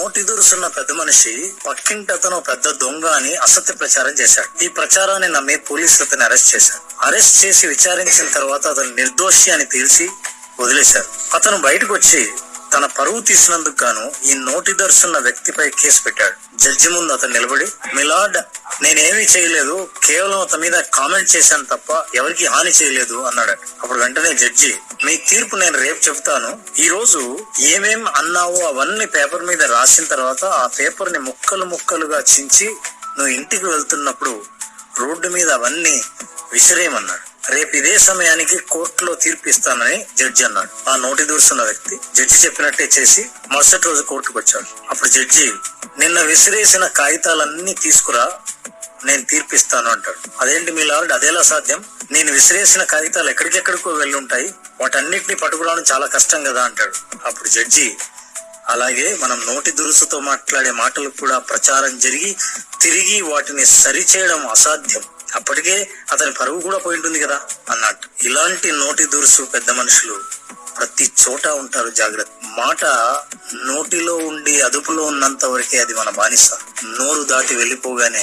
నోటి దురుసున్న పెద్ద మనిషి పక్కింటి అతను పెద్ద దొంగ అని అసత్య ప్రచారం చేశాడు. ఈ ప్రచారాన్ని నమ్మి పోలీసులు అతన్ని అరెస్ట్ చేశారు. అరెస్ట్ చేసి విచారించిన తర్వాత అతను నిర్దోషి అని తేల్చి వదిలేశారు. అతను బయటకు వచ్చి తన పరువు తీసినందుకు గాను ఈ నోటి దురుసున్న వ్యక్తిపై కేసు పెట్టాడు. జడ్జి ముందు అతను నిలబడి, మిలార్డ్, నేనేమీ చేయలేదు, కేవలం అతని మీద కామెంట్ చేశాను తప్ప ఎవరికి హాని చేయలేదు అన్నాడు. అప్పుడు వెంటనే జడ్జి, మీ తీర్పు నేను రేపు చెబుతాను, ఈ రోజు ఏమేం అన్నావో అవన్నీ పేపర్ మీద రాసిన తర్వాత ఆ పేపర్ ని ముక్కలు ముక్కలుగా చించి నువ్వు ఇంటికి వెళ్తున్నప్పుడు రోడ్డు మీద అవన్నీ విసిరేయమన్నాడు. రేపు ఇదే సమయానికి కోర్టులో తీర్పు ఇస్తానని జడ్జి అన్నాడు. ఆ నోటి దూరుస్తున్న వ్యక్తి జడ్జి చెప్పినట్టే చేసి మరుసటి రోజు కోర్టుకు వచ్చాడు. అప్పుడు జడ్జి, నిన్న విసిరేసిన కాగితాలన్నీ తీసుకురా, నేను తీర్పిస్తాను అంటాడు. అదేంటి మీ లార్డ్, అదేలా సాధ్యం? నేను విసిరేసిన కాగితాలు ఎక్కడికెక్కడికో వెళ్ళి ఉంటాయి, వాటన్నిటిని పట్టుకురావడం చాలా కష్టం కదా అంటాడు. అప్పుడు జడ్జి, అలాగే మనం నోటి దురుసుతో మాట్లాడే మాటలు కూడా ప్రచారం జరిగి తిరిగి వాటిని సరిచేయడం అసాధ్యం, అప్పటికే అతని పరువు కూడా పోయి ఉంటుంది కదా అన్నట్టు. ఇలాంటి నోటి దురుసు పెద్ద మనుషులు ప్రతి చోట ఉంటారు. జాగ్రత్త. మాట నోటిలో ఉండి అదుపులో ఉన్నంత వరకే అది మన బానిస. నోరు దాటి వెళ్ళిపోగానే